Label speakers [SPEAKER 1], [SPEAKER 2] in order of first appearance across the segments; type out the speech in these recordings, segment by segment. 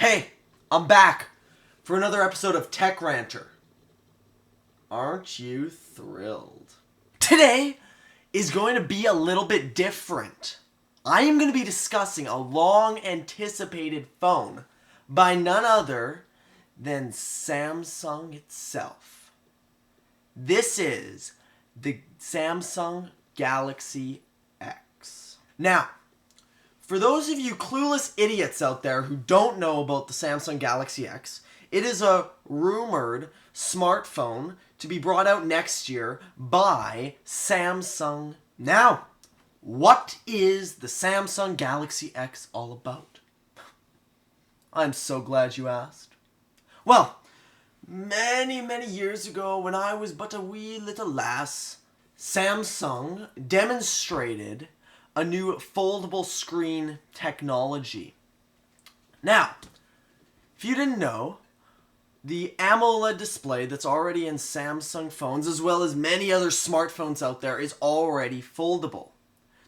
[SPEAKER 1] Hey, I'm back for another episode of Tech Ranter. Aren't you thrilled? Today is going to be a little bit different. I am going to be discussing a long-anticipated phone by none other than Samsung itself. This is the Samsung Galaxy X. Now, for those of you clueless idiots out there who don't know about the Samsung Galaxy X, it is a rumored smartphone to be brought out next year by Samsung. Now, what is the Samsung Galaxy X all about? I'm so glad you asked. Well, many years ago, when I was but a wee little lass, Samsung demonstrated a new foldable screen technology. Now, if you didn't know, the AMOLED display that's already in Samsung phones, as well as many other smartphones out there, is already foldable.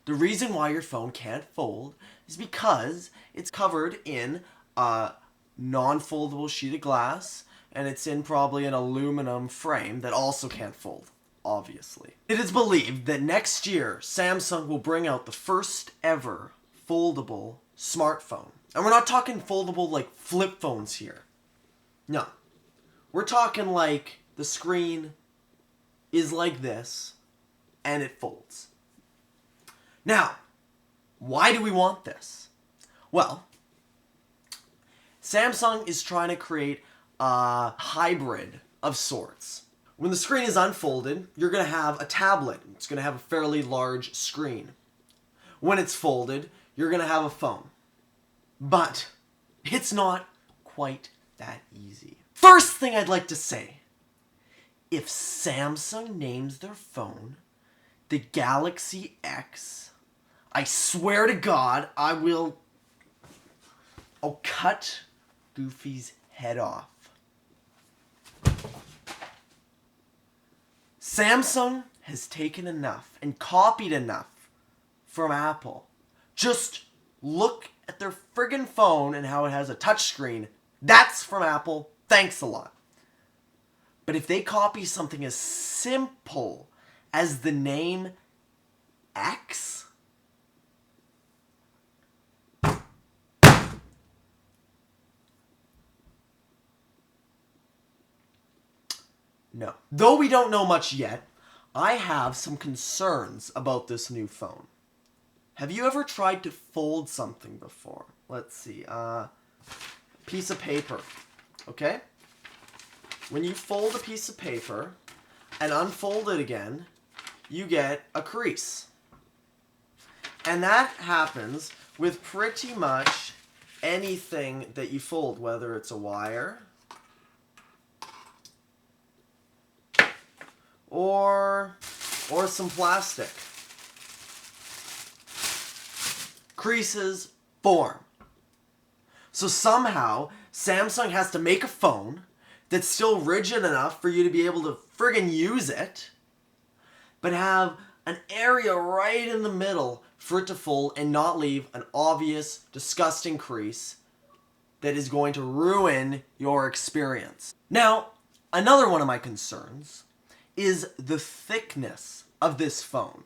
[SPEAKER 1] The reason why your phone can't fold is because it's covered in a non-foldable sheet of glass, and it's in probably an aluminum frame that also can't fold, obviously. It is believed that next year, Samsung will bring out the first ever foldable smartphone. And we're not talking foldable like flip phones here. No. We're talking like the screen is like this, and it folds. Now, why do we want this? Well, Samsung is trying to create a hybrid of sorts. When the screen is unfolded, you're going to have a tablet. It's going to have a fairly large screen. When it's folded, you're going to have a phone. But it's not quite that easy. First thing I'd like to say, if Samsung names their phone the Galaxy X, I swear to God, I'll cut Goofy's head off. Samsung has taken enough and copied enough from Apple. Just look at their friggin' phone and how it has a touchscreen. That's from Apple. Thanks a lot. But if they copy something as simple as the name X, no. Though we don't know much yet, I have some concerns about this new phone. Have you ever tried to fold something before? Let's see. Piece of paper. Okay? When you fold a piece of paper and unfold it again, you get a crease. And that happens with pretty much anything that you fold, whether it's a wire or some plastic. Creases form. So somehow, Samsung has to make a phone that's still rigid enough for you to be able to friggin' use it, but have an area right in the middle for it to fold and not leave an obvious, disgusting crease that is going to ruin your experience. Now, another one of my concerns is the thickness of this phone.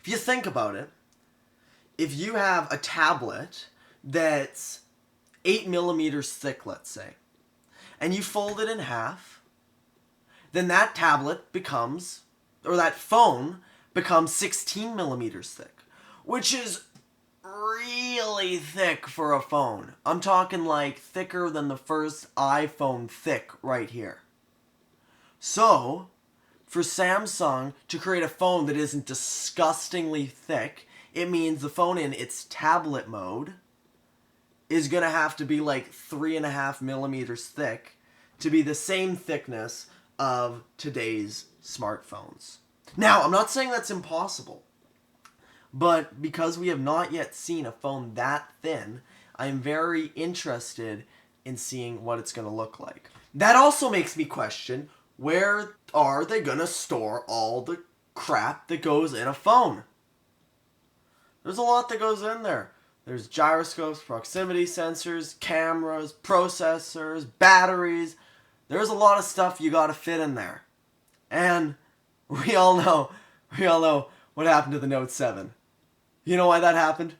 [SPEAKER 1] If you think about it, if you have a tablet that's 8 millimeters thick, let's say, and you fold it in half, then that tablet becomes, or that phone becomes 16 millimeters thick, which is really thick for a phone. I'm talking like thicker than the first iPhone thick right here. So, for Samsung to create a phone that isn't disgustingly thick, it means the phone in its tablet mode is going to have to be like 3.5 millimeters thick to be the same thickness of today's smartphones. Now, I'm not saying that's impossible, but because we have not yet seen a phone that thin, I'm very interested in seeing what it's going to look like. That also makes me question, where are they going to store all the crap that goes in a phone? There's a lot that goes in there. There's gyroscopes, proximity sensors, cameras, processors, batteries. There's a lot of stuff you gotta fit in there. And we all know what happened to the Note 7. You know why that happened?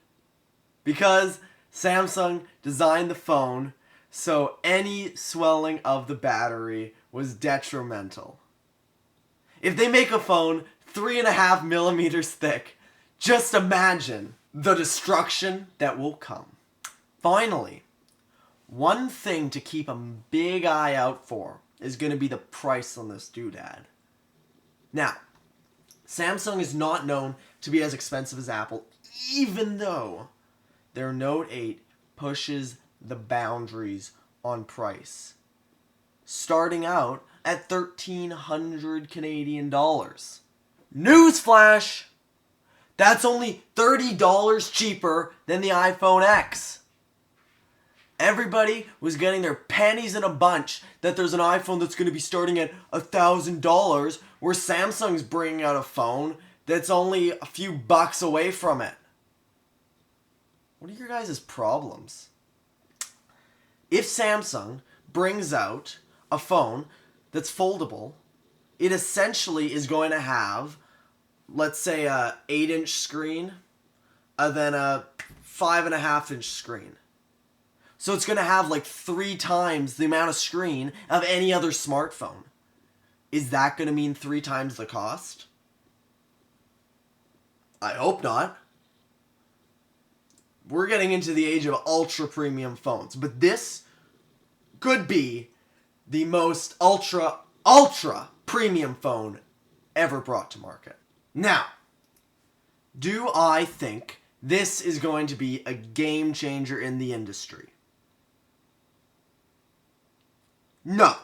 [SPEAKER 1] Because Samsung designed the phone so any swelling of the battery was detrimental. If they make a phone 3.5 millimeters thick, just imagine the destruction that will come. Finally, one thing to keep a big eye out for is going to be the price on this doodad. Now, Samsung is not known to be as expensive as Apple, even though their Note 8 pushes the boundaries on price, starting out at 1,300 Canadian dollars. Newsflash! That's only $30 cheaper than the iPhone X. Everybody was getting their panties in a bunch that there's an iPhone that's going to be starting at $1,000, where Samsung's bringing out a phone that's only a few bucks away from it. What are your guys' problems? If Samsung brings out a phone that's foldable, it essentially is going to have, let's say, a 8-inch screen and then a 5.5-inch screen. So it's going to have like 3 times the amount of screen of any other smartphone. Is that going to mean 3 times the cost? I hope not. We're getting into the age of ultra premium phones, but this could be the most ultra premium phone ever brought to market. Now, do I think this is going to be a game changer in the industry? No.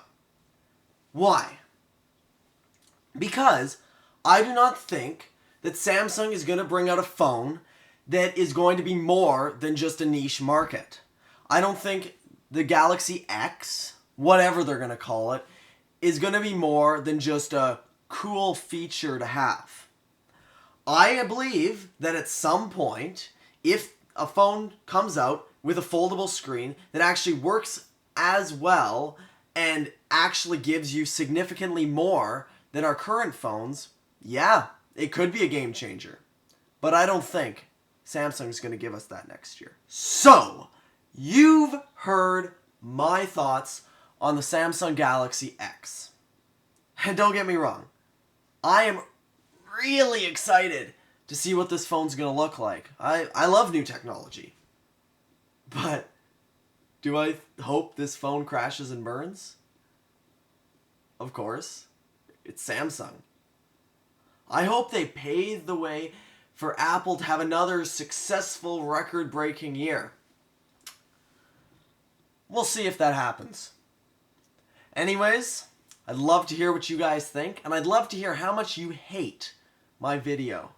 [SPEAKER 1] Why? Because I do not think that Samsung is going to bring out a phone that is going to be more than just a niche market. I don't think the Galaxy X, whatever they're going to call it, is going to be more than just a cool feature to have. I believe that at some point, if a phone comes out with a foldable screen that actually works as well and actually gives you significantly more than our current phones, yeah, it could be a game changer. But I don't think Samsung's going to give us that next year. So, you've heard my thoughts on the Samsung Galaxy X. And don't get me wrong, I am really excited to see what this phone's going to look like. I love new technology. But do I hope this phone crashes and burns? Of course. It's Samsung. I hope they pave the way for Apple to have another successful record-breaking year. We'll see if that happens. Anyways, I'd love to hear what you guys think, and I'd love to hear how much you hate my video.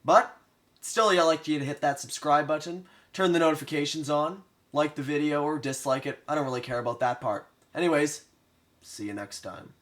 [SPEAKER 1] But, still, I'd like you to hit that subscribe button, turn the notifications on, like the video or dislike it. I don't really care about that part. Anyways, see you next time.